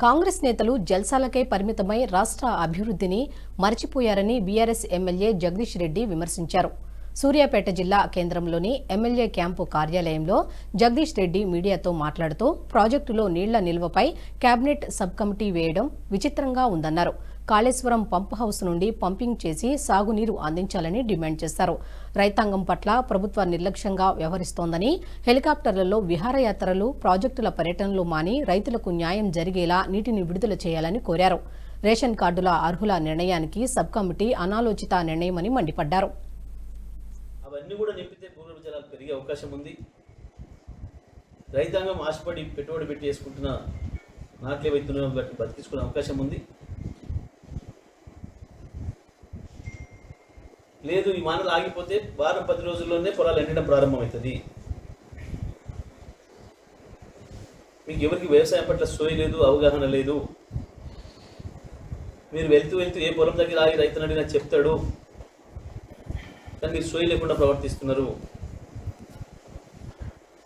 కాంగ్రెస్ నేతలు జల్సాలకే పరిమితమై రాష్ట్ర అభివృద్ధిని మర్చిపోయారని బీఆర్ఎస్ ఎమ్మెల్యే జగదీష్ రెడ్డి విమర్శించారు. సూర్యాపేట జిల్లా కేంద్రంలోని ఎమ్మెల్యే క్యాంపు కార్యాలయంలో జగదీష్ రెడ్డి మీడియాతో మాట్లాడుతూ ప్రాజెక్టులో నీళ్ల నిల్వపై కేబినెట్ సబ్ కమిటీ వేయడం విచిత్రంగా ఉందన్నారు. కాళేశ్వరం పంప్ హౌస్ నుండి పంపింగ్ చేసి సాగునీరు అందించాలని డిమాండ్ చేశారు. రైతాంగం పట్ల ప్రభుత్వ నిర్లక్ష్యంగా వ్యవహరిస్తోందని, హెలికాప్టర్లలో విహారయాత్రలు, ప్రాజెక్టుల పర్యటనలు మాని రైతులకు న్యాయం జరిగేలా నీటిని విడుదల చేయాలని కోరారు. రేషన్ కార్డుల అర్హుల నిర్ణయానికి సబ్ కమిటీ అనాలోచిత నిర్ణయమని మండిపడ్డారు. అవన్నీ కూడా నింపితే భూగర్భ జలాలు పెరిగే అవకాశం ఉంది. రైతాంగం ఆశపడి పెట్టుబడి పెట్టి వేసుకుంటున్న నాట్లే వైద్యులను బట్టి బతికించుకునే అవకాశం ఉంది. లేదు, ఈ మానలు ఆగిపోతే వారం 10 రోజుల్లోనే పొలాలు ఎండడం ప్రారంభమవుతుంది. మీకు ఎవరికి వ్యవసాయం పట్ల సోయి లేదు, అవగాహన లేదు. మీరు వెళ్తూ ఏ పొలం దగ్గర ఆగి రైతుని అడిగినా చెప్తాడు, కానీ మీరు సోయి లేకుండా ప్రవర్తిస్తున్నారు.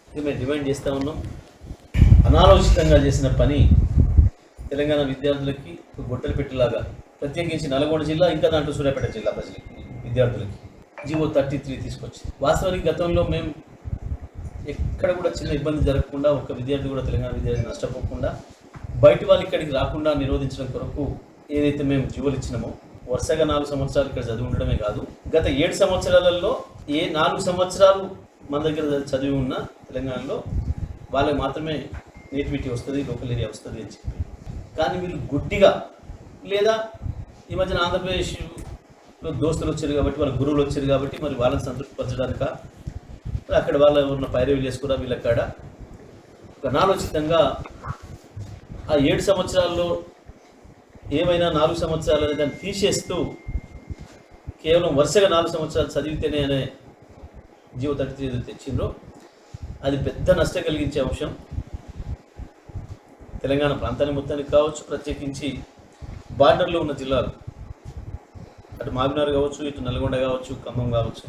ఇది మేము డిమాండ్ చేస్తూ ఉన్నాం. అనాలోచితంగా చేసిన పని తెలంగాణ విద్యార్థులకి గొట్టలు పెట్టేలాగా, ప్రత్యేకించి నల్గొండ జిల్లా, ఇంకా దాంట్లో సూర్యాపేట జిల్లా ప్రజలకి, విద్యార్థులకి జీవో 33 తీసుకొచ్చింది. వాస్తవానికి గతంలో మేము ఎక్కడ కూడా చిన్న ఇబ్బంది జరగకుండా, ఒక విద్యార్థి కూడా తెలంగాణ విద్యార్థి నష్టపోకుండా, బయట వాళ్ళు ఇక్కడికి రాకుండా నిరోధించడం కొరకు ఏదైతే మేము జీవోలు ఇచ్చినామో, వరుసగా 4 సంవత్సరాలు ఇక్కడ చదివి ఉండడమే కాదు, గత 7 సంవత్సరాలలో 4 సంవత్సరాలు మన దగ్గర చదివి ఉన్న తెలంగాణలో వాళ్ళకి మాత్రమే నేటివిటీ వస్తుంది, లోకల్ ఏరియా వస్తుంది అని చెప్పి. కానీ వీళ్ళు గుడ్డిగా, లేదా ఈ మధ్యన ఆంధ్రప్రదేశ్లో దోస్తులు వచ్చారు కాబట్టి, వాళ్ళ గురువులు వచ్చారు కాబట్టి, మరి వాళ్ళని సంతృప్తిపరచడానిక, అక్కడ వాళ్ళ ఉన్న పైరవీలు వేసుకురా వీళ్ళ కాడ అనాలోచితంగా ఆ 7 సంవత్సరాల్లో ఏమైనా 4 సంవత్సరాలు అనే దాన్ని తీసేస్తూ కేవలం వరుసగా 4 సంవత్సరాలు చదివితేనే అనే జీవో 33 తెచ్చిండ్రో అది పెద్ద నష్టం కలిగించే అంశం. తెలంగాణ ప్రాంతాన్ని మొత్తానికి కావచ్చు, ప్రత్యేకించి బార్డర్లో ఉన్న జిల్లాలు, అటు మామినార్ కావచ్చు, ఇటు నల్గొండ కావచ్చు, ఖమ్మం కావచ్చు,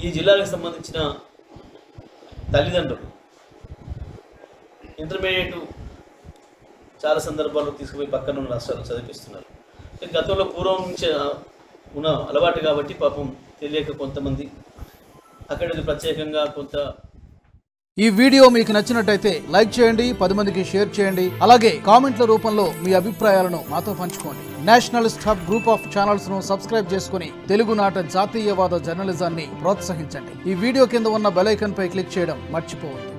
ఈ జిల్లాలకు సంబంధించిన తల్లిదండ్రులు ఇంటర్మీడియట్ చాలా సందర్భాల్లో తీసుకుపోయి పక్కన ఉన్న రాష్ట్రాలు చదివిస్తున్నారు. గతంలో పూర్వం నుంచి ఉన్న అలవాటు కాబట్టి పాపం తెలియక కొంతమంది అక్కడ ప్రత్యేకంగా కొంత. ఈ వీడియో మీకు నచ్చినట్టయితే లైక్ చేయండి, 10 మందికి షేర్ చేయండి. అలాగే కామెంట్ల రూపంలో మీ అభిప్రాయాలను మాతో పంచుకోండి. Nationalist hub group of channels ను సబ్స్క్రైబ్ చేసుకుని తెలుగునాట జాతీయవాద జర్నలిజాన్ని ప్రోత్సహించండి. ఈ వీడియో కింద ఉన్న బెల్ ఐకాన్ పై క్లిక్ చేయడం మర్చిపోవద్దు.